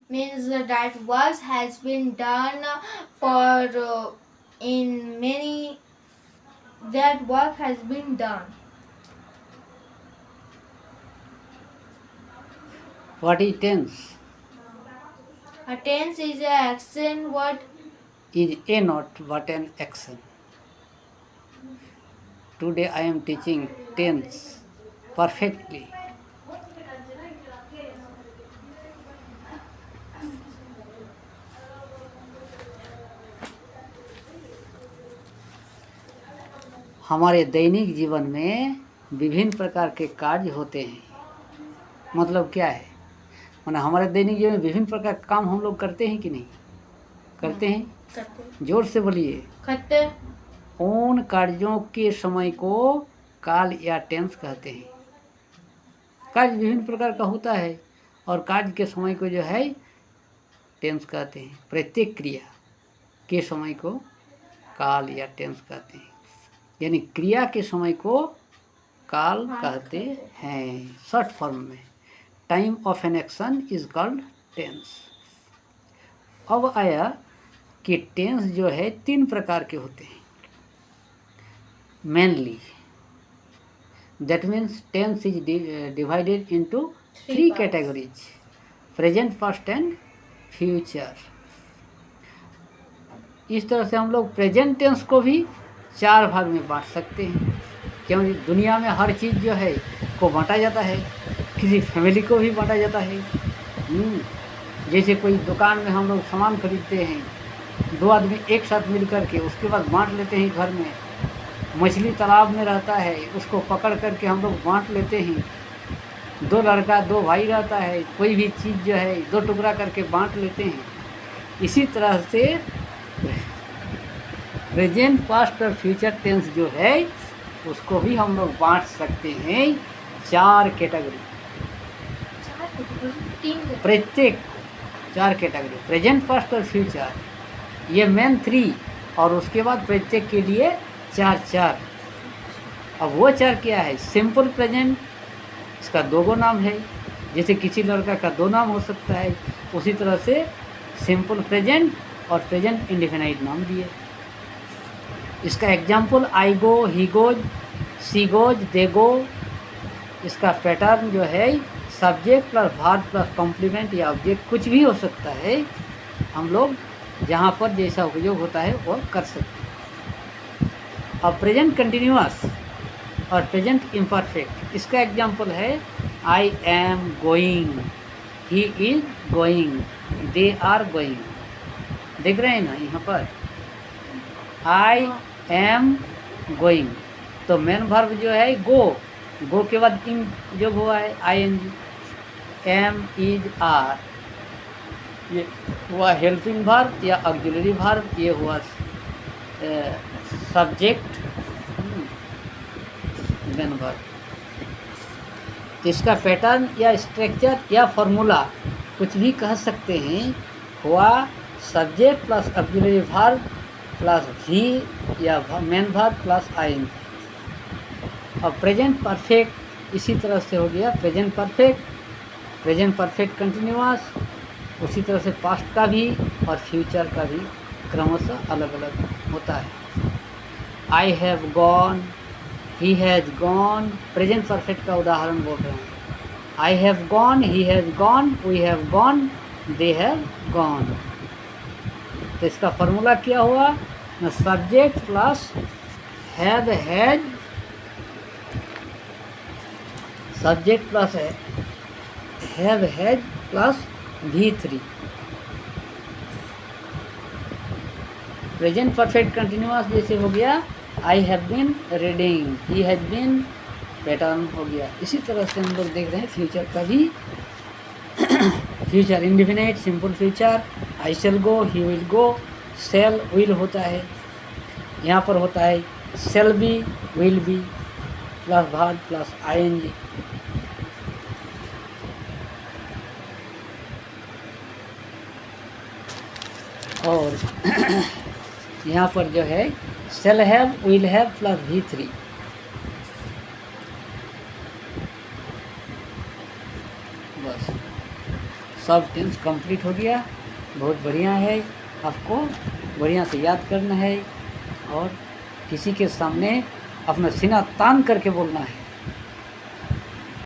means that work has been done for in many that work has been done. What is tense? A tense is an action word. Is a not but an action. Today I am teaching tense perfectly. हमारे दैनिक जीवन में विभिन्न प्रकार के कार्य होते हैं। मतलब क्या है? माने हमारे दैनिक जीवन में विभिन्न प्रकार के काम हम लोग करते हैं कि नहीं? करते हैं? करते जोर से बोलिए। करते उन कार्यों के समय को काल या टेंस कहते हैं। कार्य विभिन्न प्रकार का होता है और कार्य के समय को जो है टेंस कहते हैं। प्रत्येक क्रिया के समय को काल या टेंस कहते हैं। यानी क्रिया के समय को काल कहते हैं। शॉर्ट फॉर्म में time of an action is called tense. अब आया कि टेंस जो है 3 प्रकार के होते हैं mainly. That means tense is divided into 3 categories: present, past and future. इस तरह से हम लोग प्रेजेंट टेंस को भी 4 भाग में बांट सकते हैं, क्योंकि दुनिया में हर चीज़ जो है को बांटा जाता है। किसी फैमिली को भी बांटा जाता है। जैसे कोई दुकान में हम लोग सामान खरीदते हैं, 2 आदमी एक साथ मिल कर के उसके बाद बांट लेते हैं। घर में मछली तालाब में रहता है, उसको पकड़ करके हम लोग बांट लेते हैं। 2 लड़का 2 भाई रहता है, कोई भी चीज़ जो है 2 टुकड़ा करके बांट लेते हैं। इसी तरह से प्रेजेंट, पास्ट और फ्यूचर टेंस जो है उसको भी हम लोग बांट सकते हैं 4 कैटेगरी। प्रत्येक 4 कैटेगरी, प्रेजेंट, पास्ट और फ्यूचर, ये मेन 3, और उसके बाद प्रत्येक के लिए 4-4। अब वो 4 क्या है? सिंपल प्रेजेंट, इसका 2 नाम है। जैसे किसी लड़का का 2 नाम हो सकता है, उसी तरह से सिंपल प्रेजेंट और प्रेजेंट इंडेफिनाइट नाम दिए। इसका example I go, he goes, she goes, they go. इसका पैटर्न जो है subject plus verb plus complement या ऑब्जेक्ट कुछ भी हो सकता है। हम लोग जहाँ पर जैसा उपयोग होता है वो कर सकते हैं। अब प्रेजेंट कंटिन्यूअस और प्रेजेंट इम्परफेक्ट, इसका एग्जाम्पल है I am going, he is going, they are going. देख रहे हैं ना यहाँ पर आई एम गोइंग, तो मेन वर्ब जो है गो, गो के बाद इन जो हुआ है I N G. Am is are, ये हुआ हेल्पिंग वर्ब या ऑक्सिलरी वर्ब, ये हुआ सब्जेक्ट मेन वर्ब। इसका पैटर्न या स्ट्रक्चर या फॉर्मूला कुछ भी कह सकते हैं। हुआ subject plus auxiliary verb plus भी या मेन वर्ब प्लस आइन। और प्रेजेंट परफेक्ट इसी तरह से हो गया present perfect, present perfect continuous, उसी तरह से पास्ट का भी और फ्यूचर का भी क्रमशः अलग अलग होता है। I have gone, he has gone, present perfect का उदाहरण बोल रहे हैं। I have gone, he has gone, we have gone, they have gone. तो इसका फॉर्मूला क्या हुआ? Subject plus have has, subject plus have has plus V3। Present perfect continuous जैसे हो गया I have been reading, he has been, pattern हो गया। इसी तरह से हम लोग देख रहे हैं फ्यूचर का भी। Future indefinite, simple future, I shall go, he will go, shall will होता है, यहाँ पर होता है shall be, will be plus verb plus ING. और यहाँ पर जो है shall have, will have plus V3। बस सब टेंस कंप्लीट हो गया। बहुत बढ़िया है, आपको बढ़िया से याद करना है और किसी के सामने अपना सीना तान करके बोलना है।